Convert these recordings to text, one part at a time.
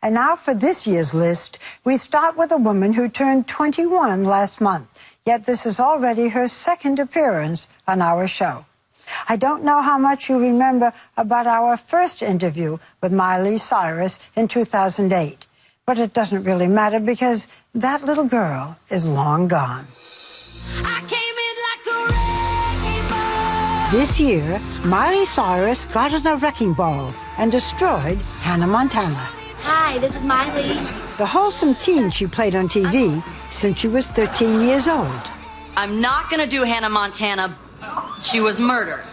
And now for this year's list, we start with a woman who turned 21 last month. Yet this is already her second appearance on our show. I don't know how much you remember about our first interview with Miley Cyrus in 2008. But it doesn't really matter because that little girl is long gone. I came in like a rainbow. This year, Miley Cyrus got in a wrecking ball and destroyed Hannah Montana. Hi, this is Miley. The wholesome teen she played on TV since she was 13 years old. I'm not gonna do Hannah Montana. She was murdered.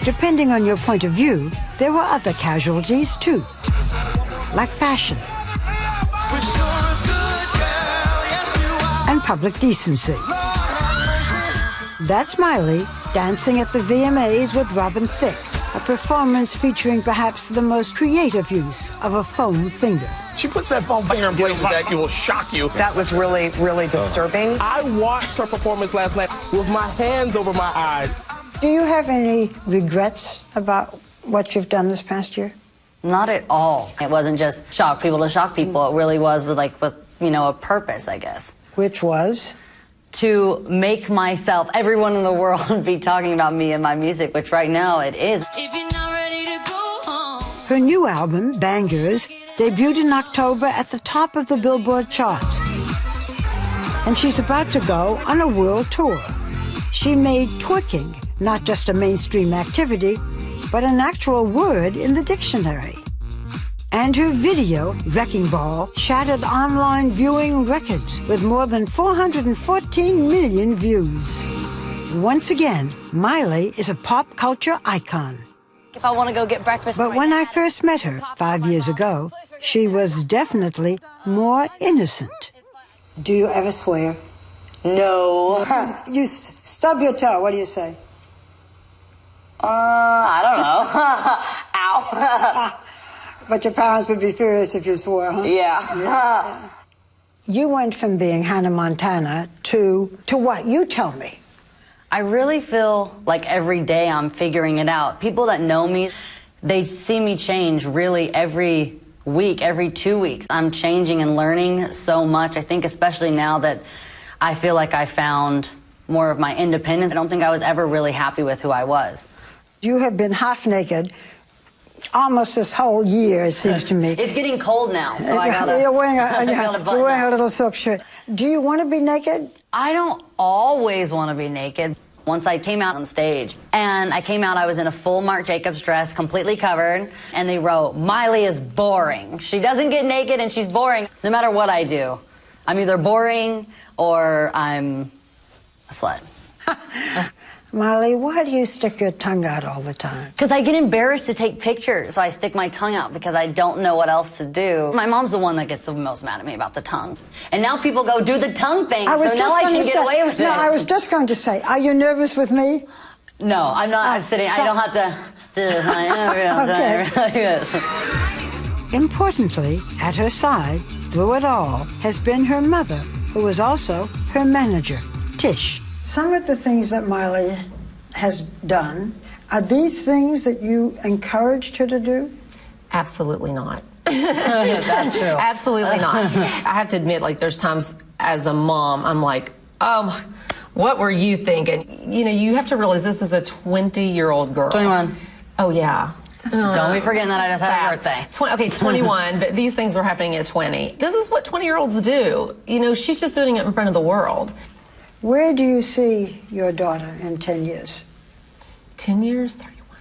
Depending on your point of view, there were other casualties too, like fashion and public decency. That's Miley dancing at the VMAs with Robin Thicke, a performance featuring perhaps the most creative use of a foam finger. She puts that foam finger in places that will shock you. That was really, really disturbing. I watched her performance last night with my hands over my eyes. Do you have any regrets about what you've done this past year? Not at all. It wasn't just shock people to shock people. It really was with a purpose, I guess. Which was? To make myself, everyone in the world, be talking about me and my music, which right now it is. If you're not ready to go home. Her new album, Bangers, debuted in October at the top of the Billboard charts. And she's about to go on a world tour. She made twerking not just a mainstream activity, but an actual word in the dictionary. And her video, Wrecking Ball, shattered online viewing records with more than 414 million views. Once again, Miley is a pop culture icon. If I want to go get breakfast... But when I first met her 5 years ago, she was definitely more innocent. Do you ever swear? No. You stub your toe, what do you say? I don't know. Ow. But your parents would be furious if you swore, huh? Yeah. You went from being Hannah Montana to what? You tell me. I really feel like every day I'm figuring it out. People that know me, they see me change really every week, every 2 weeks. I'm changing and learning so much. I think especially now that I feel like I found more of my independence. I don't think I was ever really happy with who I was. You have been half naked almost this whole year, it seems to me. It's getting cold now, so I gotta... You're wearing a little silk shirt. Do you want to be naked? I don't always want to be naked. Once I came out on stage, and I came out, I was in a full Marc Jacobs dress, completely covered, and they wrote, Miley is boring. She doesn't get naked and she's boring. No matter what I do, I'm either boring or I'm a slut. Miley, why do you stick your tongue out all the time? Because I get embarrassed to take pictures, so I stick my tongue out because I don't know what else to do. My mom's the one that gets the most mad at me about the tongue. And now people go, do the tongue thing, so now I can get away with it. No, I was just going to say, are you nervous with me? No, I'm not. I'm sitting, I don't have to do this. Okay. Importantly, at her side, through it all, has been her mother, who was also her manager, Tish. Some of the things that Miley has done, are these things that you encouraged her to do? Absolutely not. That's true. Absolutely not. I have to admit, like, there's times as a mom, I'm like, what were you thinking? You know, you have to realize this is a 20-year-old girl. 21. Oh, yeah. Don't be forgetting that I just had a birthday. Okay, 21, but these things are happening at 20. This is what 20-year-olds do. You know, she's just doing it in front of the world. Where do you see your daughter in 10 years? 10 years? 31.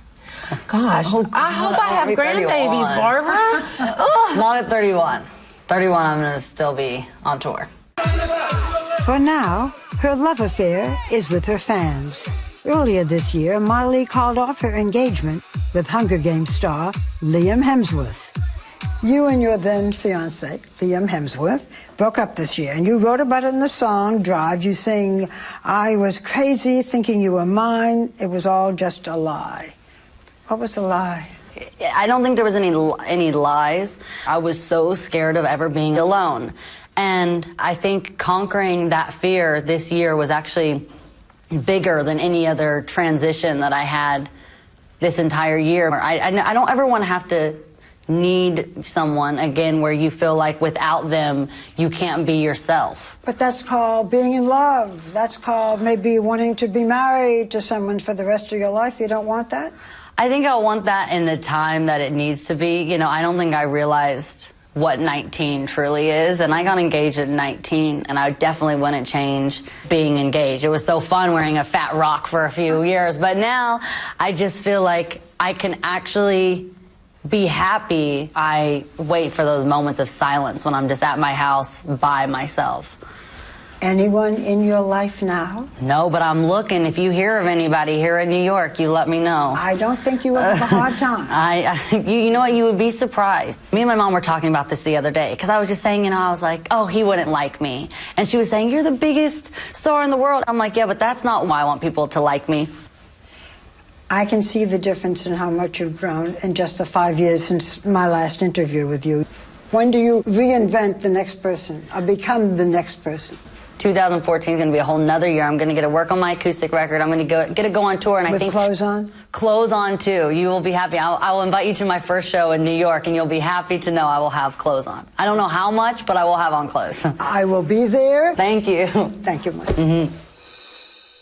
Gosh. Oh, I hope I have grandbabies, 31. Barbara. Not at 31. 31, I'm going to still be on tour. For now, her love affair is with her fans. Earlier this year, Miley called off her engagement with Hunger Games star Liam Hemsworth. You and your then fiancé, Liam Hemsworth, broke up this year, and you wrote about it in the song Drive. You sing, I was crazy thinking you were mine. It was all just a lie. What was the lie? I don't think there was any lies. I was so scared of ever being alone. And I think conquering that fear this year was actually bigger than any other transition that I had this entire year. I don't ever want to have to need someone again where you feel like without them you can't be yourself. But that's called being in love. That's called maybe wanting to be married to someone for the rest of your life. You don't want that? I think I want that in the time that it needs to be. You know, I don't think I realized what 19 truly is, and I got engaged at 19, and I definitely wouldn't change being engaged. It was so fun wearing a fat rock for a few years, but now I just feel like I can actually be happy. I wait for those moments of silence when I'm just at my house by myself. Anyone in your life now? No, but I'm looking. If you hear of anybody here in New York, you let me know. I don't think you will have a hard time. You know what? You would be surprised. Me and my mom were talking about this the other day because I was just saying, you know, I was like, oh, he wouldn't like me. And she was saying, you're the biggest star in the world. I'm like, yeah, but that's not why I want people to like me. I can see the difference in how much you've grown in just the 5 years since my last interview with you. When do you reinvent the next person or become the next person? 2014 is going to be a whole nother year. I'm going to get to work on my acoustic record. I'm going to get to go on tour. And With I think clothes on? Clothes on, too. You will be happy. I will invite you to my first show in New York, and you'll be happy to know I will have clothes on. I don't know how much, but I will have on clothes. I will be there. Thank you. Thank you, Mike.